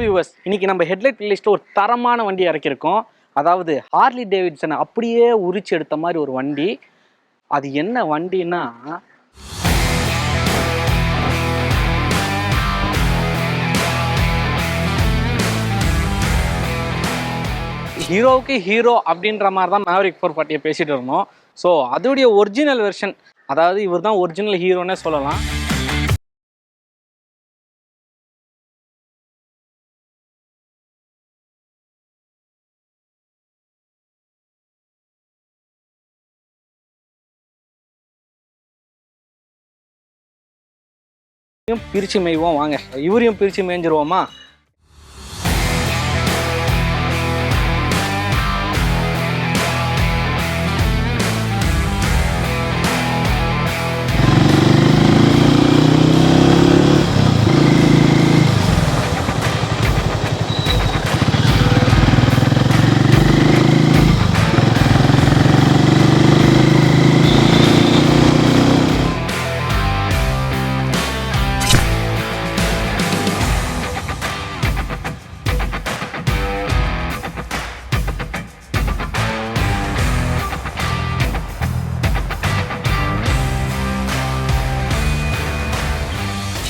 Viewers, இன்னைக்கு நம்ம headlight லிஸ்ட்ல ஒரு தரமான வண்டி இறக்கியிருக்கோம். அதாவது ஹார்லி டேவிட்சன் அப்படியே உரிச்சு எடுத்த மாதிரி ஒரு வண்டி. அது என்ன வண்டின்னா ஹீரோவுக்கு ஹீரோ அப்படின்ற மாதிரி தான் மேவரிக் 440 பேசிட்டு இருந்தோம். ஸோ அதோடைய ஒரிஜினல் வெர்ஷன், அதாவது இவர் தான் ஒரிஜினல் ஹீரோன்னே சொல்லலாம். பிரிச்சு மேய்வோம் வாங்க, இவரையும் பிரிச்சு மேய்ஞ்சிருவோமா?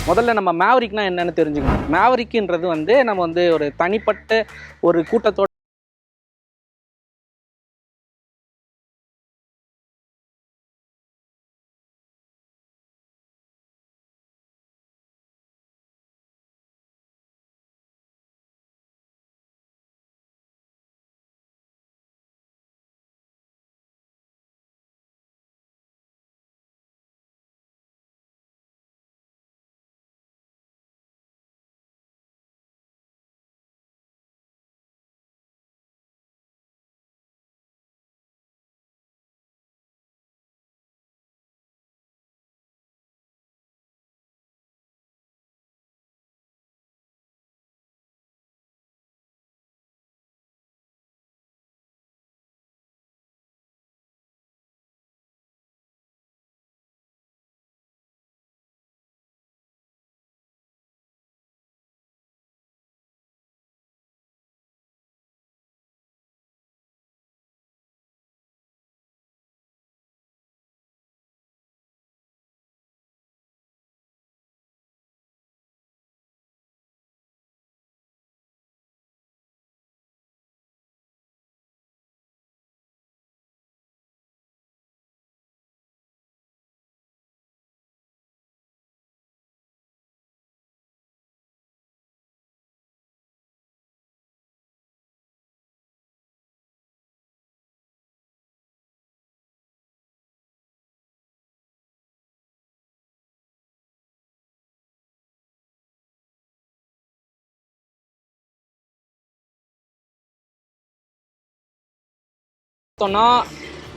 முதல்ல நம்ம மேவரிக்னா என்னன்னு தெரிஞ்சுக்கணும். மேவரிக்ன்றது வந்து நம்ம வந்து ஒரு தனிப்பட்ட ஒரு கூட்டத்தோட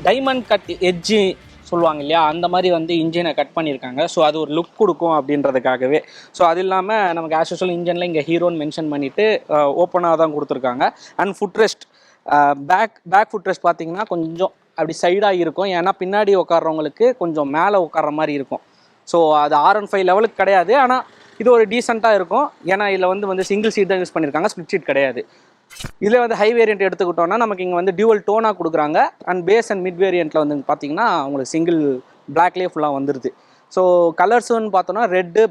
டைமண்ட் கட் எட்ஜி சொல்லுவாங்க இல்லையா, அந்த மாதிரி வந்து இன்ஜினை கட் பண்ணியிருக்காங்க. ஸோ அது ஒரு லுக் கொடுக்கும் அப்படின்றதுக்காகவே. ஸோ அது இல்லாமல் நமக்கு ஆஸ் யூசுவல் இன்ஜினில் இங்கே ஹீரோன்னு மென்ஷன் பண்ணிவிட்டு ஓப்பனாக தான் கொடுத்துருக்காங்க. And foot rest, back foot rest பார்த்தீங்கன்னா கொஞ்சம் அப்படி சைடாக இருக்கும். ஏன்னா பின்னாடி உட்கார்றவங்களுக்கு கொஞ்சம் மேலே உட்கார்ற மாதிரி இருக்கும். ஸோ அது R15 லெவலுக்கு கிடையாது, ஆனால் இது ஒரு டீசெண்டாக இருக்கும். ஏன்னா இதில் வந்து சிங்கிள் சீட் தான் யூஸ் பண்ணியிருக்காங்க, ஸ்பிளிட் சீட் கிடையாது. இதில் வந்து ஹை வேரியன்ட் எடுத்துக்கிட்டோம்னா நமக்கு இங்கே வந்து டியூவல் டோனாக கொடுக்குறாங்க. அண்ட் பேஸ் அண்ட் மிட் வேரியண்ட்டில் வந்து பார்த்தீங்கன்னா உங்களுக்கு சிங்கிள் பிளாக்லேயே ஃபுல்லாக வந்துடுது. ஸோ கலர்ஸ்ன்னு பார்த்தோன்னா ரெட்டு,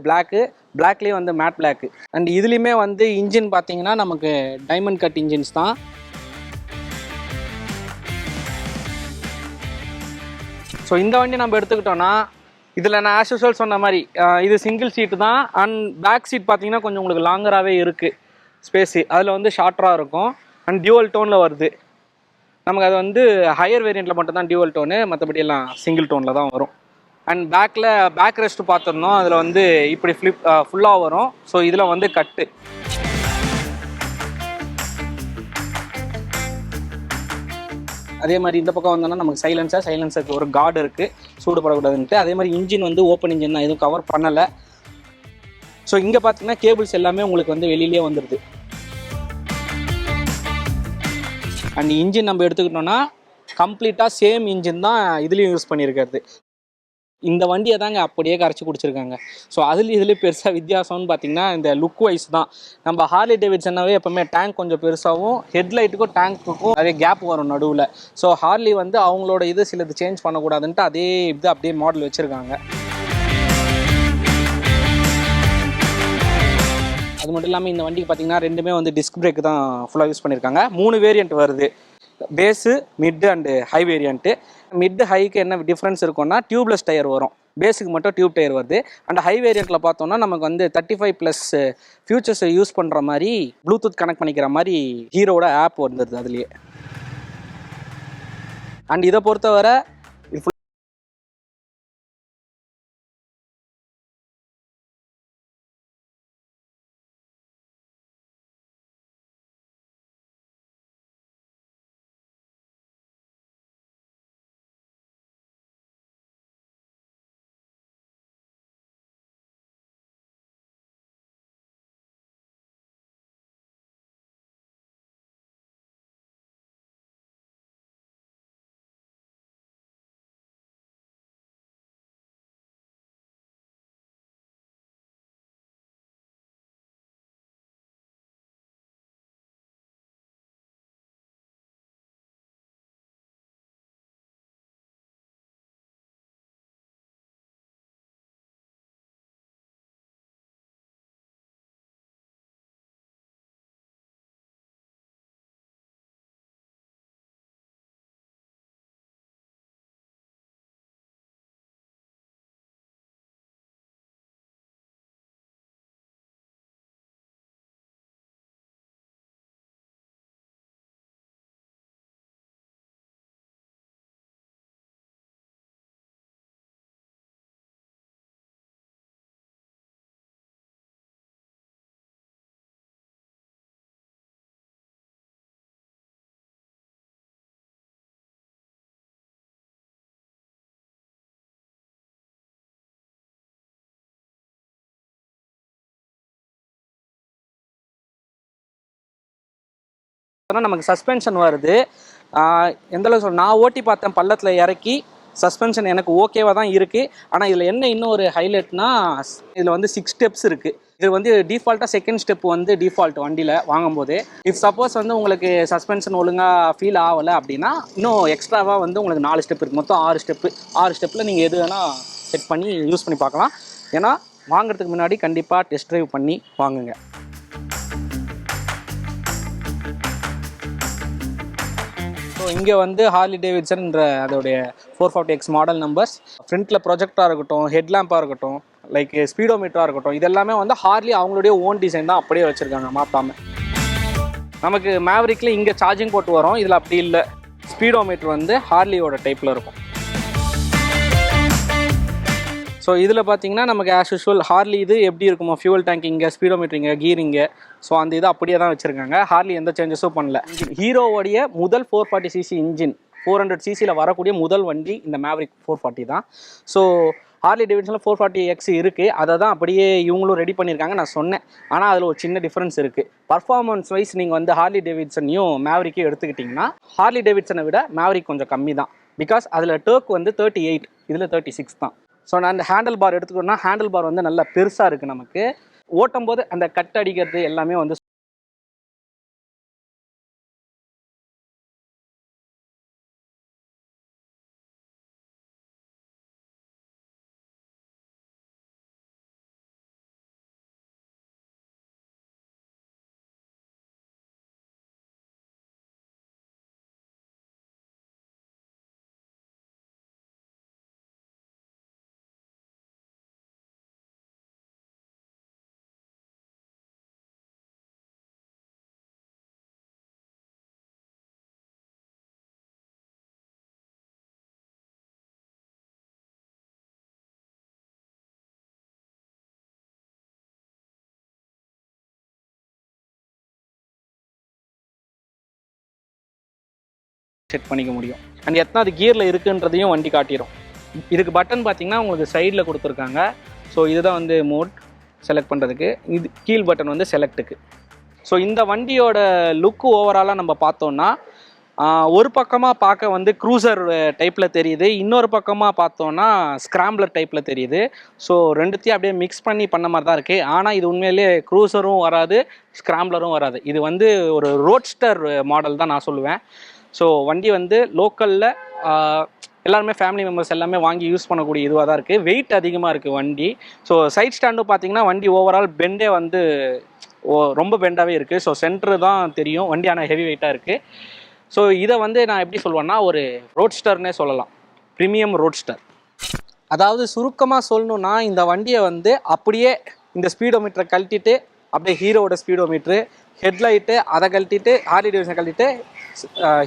பிளாக்லேயே வந்து மேட் பிளாக்கு. அண்ட் இதுலேயுமே வந்து இன்ஜின் பார்த்தீங்கன்னா நமக்கு டைமண்ட் கட் இன்ஜின்ஸ் தான். ஸோ இந்த வண்டி நம்ம எடுத்துக்கிட்டோன்னா இதில் நான் ஆஸ் யூசுவல் சொன்ன மாதிரி இது சிங்கிள் சீட்டு தான். அண்ட் பேக் சீட் பார்த்தீங்கன்னா கொஞ்சம் உங்களுக்கு லாங்கராகவே இருக்குது ஸ்பேஸு. அதில் வந்து ஷார்ட்டராக இருக்கும். அண்ட் டியூவல் டோனில் வருது. நமக்கு அது வந்து ஹையர் வேரியண்ட்டில் மட்டும்தான் டியூவல் டோனு, மற்றபடி எல்லாம் சிங்கிள் டோனில் தான் வரும். அண்ட் பேக் ரெஸ்ட் பார்த்துருந்தோம், அதில் வந்து இப்படி ஃபுல்லாக வரும். ஸோ இதில் வந்து கட்டு. அதே மாதிரி இந்த பக்கம் வந்தோன்னா நமக்கு சைலன்சருக்கு ஒரு கார்டு இருக்குது, சூடுபடக்கூடாதுன்ட்டு. அதே மாதிரி இன்ஜின் வந்து ஓப்பன் இன்ஜின் தான், எதுவும் கவர் பண்ணலை. ஸோ இங்கே பார்த்தீங்கன்னா கேபிள்ஸ் எல்லாமே உங்களுக்கு வந்து வெளியிலே வந்துடுது. அண்ட் இன்ஜின் நம்ம எடுத்துக்கிட்டோன்னா கம்ப்ளீட்டாக சேம் இன்ஜின் தான் இதுலேயும் யூஸ் பண்ணியிருக்கிறது. இந்த வண்டியை தாங்க அப்படியே கரைச்சி குடிச்சிருக்காங்க. ஸோ இதுலேயே பெருசாக வித்தியாசம்னு பார்த்தீங்கன்னா இந்த லுக் வைஸ் தான். நம்ம ஹார்லி டேவிட்சன்னாவே எப்பவுமே டேங்க் கொஞ்சம் பெருசாகவும் ஹெட்லைட்டுக்கும் டேங்க்குக்கும் நிறைய கேப் வரும் நடுவில். ஸோ ஹார்லி வந்து அவங்களோட சிலது சேஞ்ச் பண்ணக்கூடாதுன்ட்டு அதே இது அப்படியே மாடல் வச்சுருக்காங்க. அது மட்டும் இல்லாமல் இந்த வண்டிக்கு பார்த்தீங்கன்னா ரெண்டுமே வந்து டிஸ்க் பிரேக் தான் ஃபுல்லாக யூஸ் பண்ணியிருக்காங்க. 3 வேரியண்ட் வருது, base, mid and high variant. Mid ஹைக்கு என்ன டிஃப்ரென்ஸ் இருக்கும்னா டியூப்லெஸ் டயர் வரும், பேஸுக்கு மட்டும் டியூப் டயர் வருது. அண்ட் ஹை வேரியண்ட்டில் பார்த்தோம்னா நமக்கு வந்து 35+ ஃபியூச்சர்ஸை யூஸ் பண்ணுற மாதிரி ப்ளூடூத் கனெக்ட் பண்ணிக்கிற மாதிரி ஹீரோட ஆப் வந்துடுது அதுலேயே. அண்ட் இதை பொறுத்தவரை நமக்கு சஸ்பென்ஷன் வருது. எந்தளவு சொல்ல, நான் ஓட்டி பார்த்தேன் பள்ளத்தில் இறக்கி, சஸ்பென்ஷன் எனக்கு ஓகேவாக தான் இருக்குது. ஆனால் இதில் என்ன இன்னும் ஒரு ஹைலைட்னா, இதில் வந்து 6 ஸ்டெப்ஸ் இருக்குது. இது வந்து டிஃபால்ட்டாக செகண்ட் ஸ்டெப் வந்து டிஃபால்ட் வண்டியில் வாங்கும்போது. இஃப் சப்போஸ் வந்து உங்களுக்கு சஸ்பென்ஷன் ஒழுங்காக ஃபீல் ஆகலை அப்படின்னா இன்னும் எக்ஸ்ட்ராவாக வந்து உங்களுக்கு 4 ஸ்டெப் இருக்குது. மொத்தம் 6 ஸ்டெப்பு. 6 ஸ்டெப்பில் நீங்கள் எது வேணால் செட் பண்ணி யூஸ் பண்ணி பார்க்கலாம். ஏன்னா வாங்குறதுக்கு முன்னாடி கண்டிப்பாக டெஸ்ட் ட்ரைவ் பண்ணி வாங்குங்க. ஸோ இங்கே வந்து ஹார்லி டேவிட்சன்ன்ற அதோடைய 440X மாடல் நம்பர்ஸ், ஃப்ரண்ட்டில் ப்ரொஜெக்டாக இருக்கட்டும், ஹெட்லாம்பாக இருக்கட்டும், லைக் ஸ்பீடோமீட்டராக இருக்கட்டும், இதெல்லாமே வந்து ஹார்லி அவங்களுடைய ஓன் டிசைன் தான் அப்படியே வச்சுருக்காங்க மாற்றாமல். நமக்கு மேவரிக்கில் இங்கே சார்ஜிங் போட்டு வரும், இதில் அப்படி இல்லை. ஸ்பீடோமீட்டர் வந்து ஹார்லியோட டைப்பில் இருக்கும். ஸோ இதில் பார்த்தீங்கன்னா நமக்கு ஆஸ் யூஷுவல் ஹார்லி இது எப்படி இருக்குமோ, ஃபியூவல் டேங்க் இங்கே, ஸ்பீடோமீட்டர் இங்கே, கீரிங்க, ஸோ அந்த இது அப்படியே தான் வச்சுருக்காங்க. ஹார்லி எந்த சேஞ்சஸும் பண்ணல. ஹீரோவோடைய முதல் 440cc இன்ஜின், 400cc வரக்கூடிய முதல் வண்டி இந்த மேவரிக் 440 தான். ஸோ ஹார்லி டேவிட்சனில் 440X இருக்குது, அதை தான் அப்படியே இவங்களும் ரெடி பண்ணியிருக்காங்க நான் சொன்னேன். ஆனால் அதில் ஒரு சின்ன டிஃப்ரென்ஸ் இருக்குது. பர்ஃபார்மன்ஸ் வைஸ் நீங்கள் வந்து ஹார்லி டேவிட்சனையும் மேவரிக்கையும் எடுத்துக்கிட்டிங்கன்னா ஹார்லி டேவிட்சனை விட மேவரிக் கொஞ்சம் கம்மி தான். பிகாஸ் அதில் டர்க் வந்து 38, இதில் 36 தான். ஸோ நான் அந்த ஹேண்டில் பார் எடுத்துக்கிட்டோம்னா ஹேண்டில் பார் வந்து நல்லா பெருசாக இருக்குது. நமக்கு ஓட்டும் போது அந்த கட் அடிக்கிறது எல்லாமே வந்து செட் பண்ணிக்க முடியும். அண்ட் எத்தனாவது கியரில் இருக்குன்றதையும் வண்டி காட்டிடும். இதுக்கு பட்டன் பார்த்தீங்கன்னா உங்களுக்கு சைடில் கொடுத்துருக்காங்க. ஸோ இதுதான் வந்து மோட் செலக்ட் பண்ணுறதுக்கு, இது கீழ் பட்டன் வந்து செலக்ட்டுக்கு. ஸோ இந்த வண்டியோட லுக்கு ஓவராலாக நம்ம பார்த்தோம்னா ஒரு பக்கமாக பார்க்க வந்து க்ரூசர் டைப்பில் தெரியுது, இன்னொரு பக்கமாக பார்த்தோன்னா ஸ்க்ராம்பிளர் டைப்பில் தெரியுது. ஸோ ரெண்டுத்தையும் அப்படியே மிக்ஸ் பண்ணி பண்ண மாதிரி தான் இருக்குது. ஆனால் இது உண்மையிலேயே க்ரூசரும் வராது, ஸ்க்ராம்பிளரும் வராது. இது வந்து ஒரு ரோட்ஸ்டர் மாடல் தான் நான் சொல்லுவேன். ஸோ வண்டி வந்து லோக்கலில் எல்லாருமே ஃபேமிலி மெம்பர்ஸ் எல்லாமே வாங்கி யூஸ் பண்ணக்கூடிய இதுவாக தான் இருக்குது. வெயிட் அதிகமாக இருக்குது வண்டி. ஸோ சைட் ஸ்டாண்டும் பார்த்தீங்கன்னா வண்டி ஓவரால் பெண்டே வந்து ரொம்ப பெண்டாகவே இருக்குது. ஸோ சென்ட்ரு தான் தெரியும் வண்டி, ஆனால் ஹெவி வெயிட்டாக இருக்குது. ஸோ இதை வந்து நான் எப்படி சொல்லுவேன்னா ஒரு ரோட்ஸ்டர்னே சொல்லலாம், ப்ரீமியம் ரோட்ஸ்டர். அதாவது சுருக்கமாக சொல்லணுன்னா இந்த வண்டியை வந்து அப்படியே இந்த ஸ்பீடோமீட்டரை கழட்டிட்டு அப்படியே ஹீரோவோட ஸ்பீடோமீட்ரு, ஹெட்லைட்டு அதை கழட்டிட்டு, ஹார்லி டேவிட்சனை கழட்டிட்டு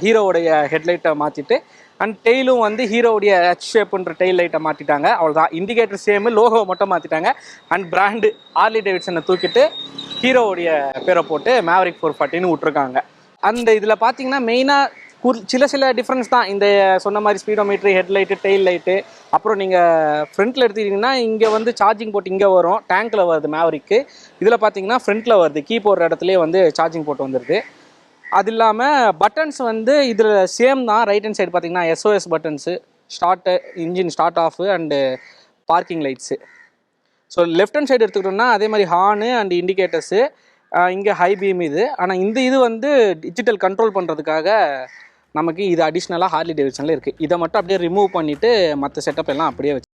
ஹீரோவுடைய ஹெட்லைட்டை மாற்றிட்டு, அண்ட் டெய்லும் வந்து ஹீரோவுடைய ஹெச் ஷேப்புன்ற டெய்ல் லைட்டை மாற்றிட்டாங்க. அவ்வளோதான். இண்டிகேட்டர் சேமு, லோகோவை மட்டும் மாற்றிட்டாங்க. அண்ட் பிராண்டு ஹார்லி டேவிட்சனை தூக்கிட்டு ஹீரோவுடைய பேரை போட்டு மேவரிக் 440ன்னு விட்ருக்காங்க. அந்த இதில் பார்த்தீங்கன்னா மெயினாக சில டிஃப்ரென்ஸ் தான். இந்த சொன்ன மாதிரி ஸ்பீடோமீட்ரு, ஹெட்லைட்டு, டெய்ல் லைட்டு. அப்புறம் நீங்கள் ஃப்ரண்ட்டில் எடுத்துக்கிட்டிங்கன்னா இங்கே வந்து சார்ஜிங் போட்டு இங்கே வரும், டேங்க்கில் வருது மேவரிக்கு. இதில் பார்த்தீங்கன்னா ஃப்ரண்ட்டில் வருது, கீ போடுற இடத்துலேயே வந்து சார்ஜிங் போட்டு வந்துடுது. அது இல்லாமல் பட்டன்ஸ் வந்து இதில் சேம் தான். ரைட் ஹேண்ட் சைடு பார்த்தீங்கன்னா SOS buttons, start, engine start off and parking lights. So left hand side எடுத்துக்கிட்டோம்னா அதே மாதிரி ஹார்னு அண்ட் இண்டிகேட்டர்ஸு, இங்கே ஹை பீம் இது. ஆனால் இந்த இது வந்து டிஜிட்டல் கண்ட்ரோல் பண்ணுறதுக்காக நமக்கு இது அடிஷ்னலாக ஹார்லி டேவிட்சனில் இருக்குது. இதை மட்டும் அப்படியே ரிமூவ் பண்ணிவிட்டு மற்ற செட்டப் எல்லாம் அப்படியே வச்சு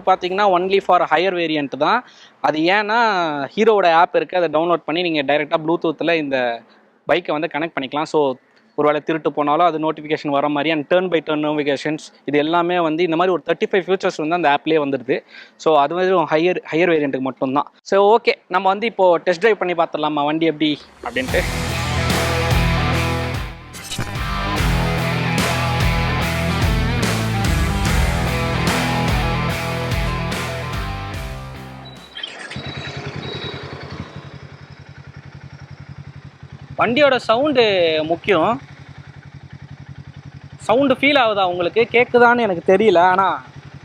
பார்த்தீங்கன்னா ஒன்லி ஃபார் ஹையர் வேரியன்ட் தான். அது ஏன்னா ஹீரோவோட ஆப் இருக்குது, அதை டவுன்லோட் பண்ணி நீங்கள் டைரெக்டாக ப்ளூடூத்தில் இந்த பைக்கை வந்து கனெக்ட் பண்ணிக்கலாம். ஸோ ஒருவேளை திருட்டு போனாலும் அது நோட்டிஃபிகேஷன் வர மாதிரி, and turn by turn notifications இது எல்லாமே வந்து இந்த மாதிரி ஒரு 35 ஃபியூச்சர்ஸ் வந்து அந்த ஆப்லேயே வந்துடுது. ஸோ அது மாதிரி ஹையர் வேரியண்ட்டுக்கு மட்டும்தான். ஸோ ஓகே, நம்ம வந்து இப்போது டெஸ்ட் ட்ரைவ் பண்ணி பார்த்துடலாமா வண்டி எப்படி அப்படின்ட்டு. வண்டியோட சவுண்டு முக்கியம். சவுண்டு ஃபீல் ஆகுதா உங்களுக்கு, கேட்குதான்னு எனக்கு தெரியல. ஆனால்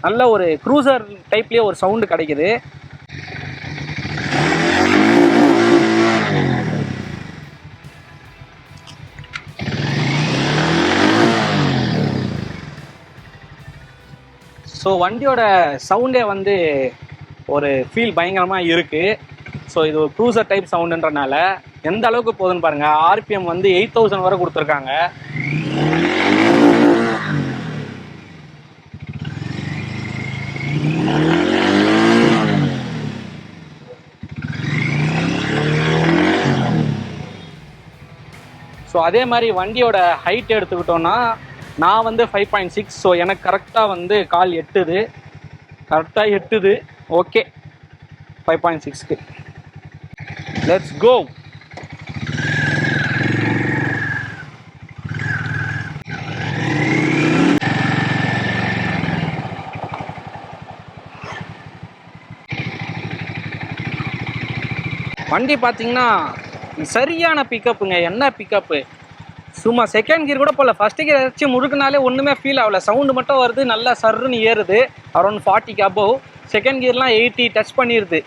நல்ல ஒரு க்ரூசர் டைப்லேயே ஒரு சவுண்டு கிடைக்குது. ஸோ வண்டியோட சவுண்டே வந்து ஒரு ஃபீல் பயங்கரமாக இருக்குது. ஸோ இது ஒரு க்ரூசர் டைப் சவுண்டுன்றனால எந்த அளவுக்கு போகுதுன்னு பாருங்கள். RPM வந்து 8000 வரை கொடுத்துருக்காங்க. ஸோ அதே மாதிரி வண்டியோட ஹைட் எடுத்துக்கிட்டோன்னா நான் வந்து 5.6. ஸோ எனக்கு கரெக்டாக வந்து கால் எட்டுது, கரெக்டாக எட்டுது. Okay, 5.6க்கு let's go. வண்டி பார்த்தீங்கன்னா சரியான பிக்கப்புங்க. என்ன பிக்கப்பு, சும்மா செகண்ட் கியர் கூட போகல, ஃபஸ்ட்டு கியர் வச்சு முறுக்குனாலே ஒன்றுமே ஃபீல் ஆகல. சவுண்டு மட்டும் வருது, நல்லா சர்ருன்னு ஏறுது, அரௌண்ட் 40க்கு அபோவ். செகண்ட் கியர்லாம் 80 டச் பண்ணிடுது.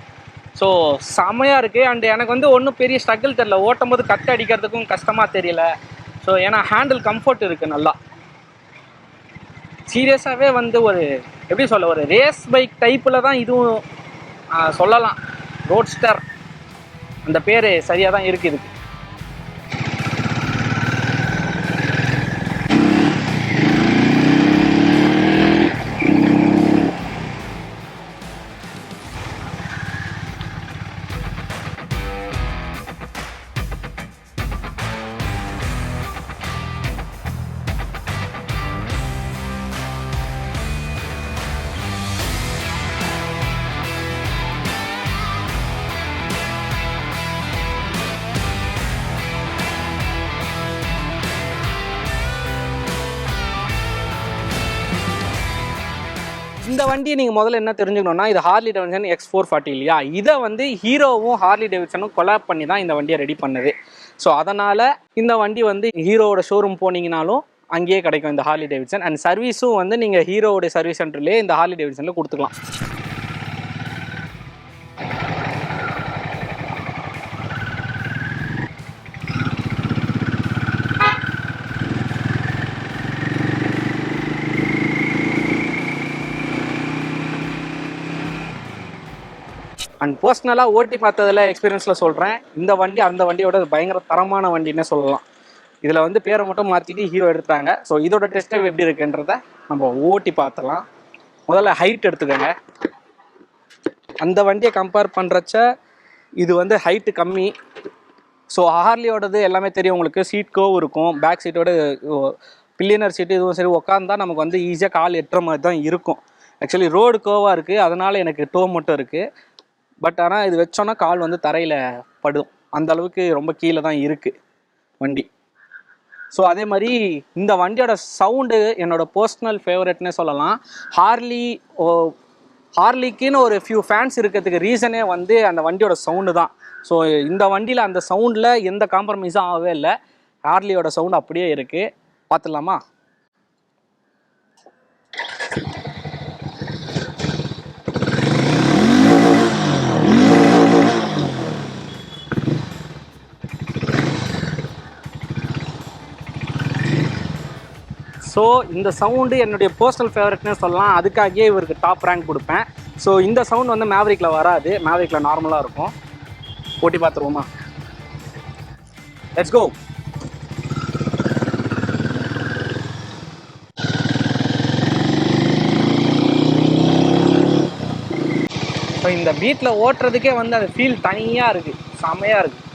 ஸோ செமையாக இருக்குது. அண்ட் எனக்கு வந்து ஒன்றும் பெரிய ஸ்ட்ரகிள் தெரியல, ஓட்டும் போது கட் அடிக்கிறதுக்கும் கஷ்டமாக தெரியல. ஸோ ஏன்னா ஹேண்டில் கம்ஃபர்ட் இருக்குது நல்லா. சீரியஸாகவே வந்து ஒரு எப்படி சொல்ல, ஒரு ரேஸ் பைக் டைப்பில் தான் இதுவும் சொல்லலாம். ரோட்ஸ்டர் அந்த பேர் சரியாக தான் இருக்குது இதுக்கு. இந்த வண்டியை நீங்கள் முதல்ல என்ன தெரிஞ்சுக்கணும்னா, இது ஹார்லி டேவிட்சன் X440 இல்லையா, இதை வந்து ஹீரோவும் ஹார்லி டேவிட்சனும் கொலாப் பண்ணி தான் இந்த வண்டியை ரெடி பண்ணுது. ஸோ அதனால் இந்த வண்டி வந்து ஹீரோவோட ஷோரூம் போனீங்கனாலும் அங்கேயே கிடைக்கும் இந்த ஹார்லி டேவிட்சன். அண்ட் சர்வீஸும் வந்து நீங்கள் ஹீரோவோட சர்வீஸ் சென்டர்லேயே இந்த ஹார்லி டேவிட்சனில் கொடுத்துக்கலாம். அண்ட் பர்சனலாக ஓட்டி பார்த்ததில் எக்ஸ்பீரியன்ஸில் சொல்கிறேன், இந்த வண்டி அந்த வண்டியோட பயங்கர தரமான வண்டின்னே சொல்லலாம். இதில் வந்து பேரை மட்டும் மாற்றிட்டு ஹீரோ எடுத்தாங்க. ஸோ இதோட டெஸ்ட் ட்ரைவ் எப்படி இருக்குன்றத நம்ம ஓட்டி பார்த்துலாம். முதல்ல ஹைட் எடுத்துக்கோங்க. அந்த வண்டியை கம்பேர் பண்ணுறச்ச இது வந்து ஹைட்டு கம்மி. ஸோ ஹார்லியோடது எல்லாமே தெரியும் உங்களுக்கு, சீட் கோவ் இருக்கும். பேக் சீட்டோட பில்லியனர் சீட்டு இதுவும் சரி உட்காந்தா நமக்கு வந்து ஈஸியாக கால் எட்டுற மாதிரி தான் இருக்கும். ஆக்சுவலி ரோடு கோவாக இருக்குது, அதனால் எனக்கு டோ மட்டும் இருக்குது. பட் ஆனால் இது வச்சோன்னா கால் வந்து தரையில் படும், அந்த அளவுக்கு ரொம்ப கீழே தான் இருக்குது வண்டி. ஸோ அதே மாதிரி இந்த வண்டியோட சவுண்டு என்னோட பர்சனல் ஃபேவரட்னே சொல்லலாம். ஹார்லிக்குன்னு ஒரு ஃபியூ ஃபேன்ஸ் இருக்கிறதுக்கு ரீசனே வந்து அந்த வண்டியோட சவுண்டு தான். ஸோ இந்த வண்டியில் அந்த சவுண்டில் எந்த காம்ப்ரமைஸும் ஆகவே இல்லை. ஹார்லியோட சவுண்டு அப்படியே இருக்குது. பார்த்துடலாமா? ஸோ இந்த சவுண்டு என்னுடைய பர்சனல் ஃபேவரட்னே சொல்லலாம். அதுக்காகவே இவருக்கு டாப் ரேங்க் கொடுப்பேன். ஸோ இந்த சவுண்ட் வந்து மேவரிக்கில் வராது, மேவரிக்கில் நார்மலாக இருக்கும். ஓட்டி பார்த்துருவோமா? Let's go. ஸோ இந்த பீட்டில் ஓட்டுறதுக்கே வந்து அந்த ஃபீல் தனியாக இருக்குது, செம்மையாக இருக்குது.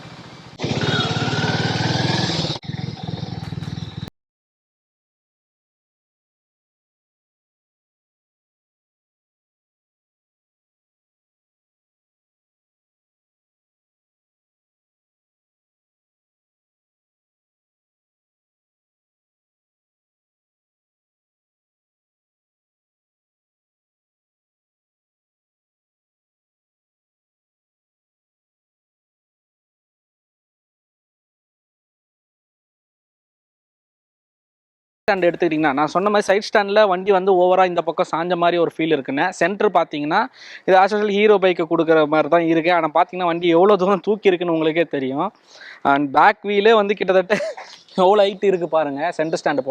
ஸ்டாண்ட் எடுத்துக்கிட்டிங்கன்னா நான் சொன்ன மாதிரி சைட் ஸ்டாண்டில் வண்டி வந்து ஓவராக இந்த பக்கம் சாஞ்ச மாதிரி ஒரு ஃபீல் இருக்குன்னு. சென்டர் பார்த்தீங்கன்னா இது ஆக்சுவலி ஹீரோ பைக்கு கொடுக்குற மாதிரி தான் இருக்குது. ஆனால் பார்த்தீங்கன்னா வண்டி எவ்வளோ தூரம் தூக்கி இருக்குன்னு உங்களுக்கே தெரியும். அண்ட் பேக் வீலே வந்து கிட்டத்தட்ட எவ்வளோ ஹைட் இருக்குது பாருங்கள். சென்டர் ஸ்டாண்டு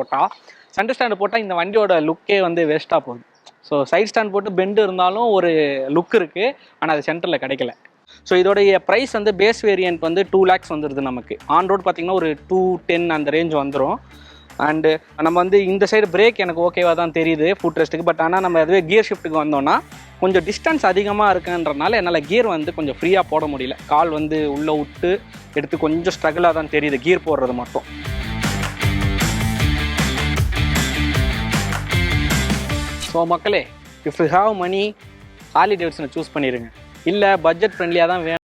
போட்டால் இந்த வண்டியோட லுக்கே வந்து வேஸ்ட்டாக போகுது. ஸோ சைட் ஸ்டாண்ட் போட்டு பெண்டு இருந்தாலும் ஒரு லுக் இருக்குது, ஆனால் அது சென்டரில் கிடைக்கல. ஸோ இதோடைய ப்ரைஸ் வந்து பேஸ் வேரியன்ட் வந்து 2 lakhs வந்துடுது நமக்கு. ஆன் ரோட் பார்த்திங்கன்னா ஒரு 210 அந்த ரேஞ்ச் வந்துடும். அண்டு நம்ம வந்து இந்த சைடு பிரேக் எனக்கு ஓகேவாக தான் தெரியுது ஃபுட் ரெஸ்ட்டுக்கு. பட் ஆனால் நம்ம அதுவே கியர் ஷிஃப்ட்டுக்கு வந்தோம்னா கொஞ்சம் டிஸ்டன்ஸ் அதிகமாக இருக்குன்றனால என்னால் கியர் வந்து கொஞ்சம் ஃப்ரீயாக போட முடியல. கால் வந்து உள்ளே விட்டு எடுத்து கொஞ்சம் ஸ்ட்ரகிளாக தான் தெரியுது கியர் போடுறது மட்டும். ஸோ மக்களே, if you have money Harley டேவிட்சனை சூஸ் பண்ணிடுங்க. இல்லை பட்ஜெட் ஃப்ரெண்ட்லியாக தான் வேணும்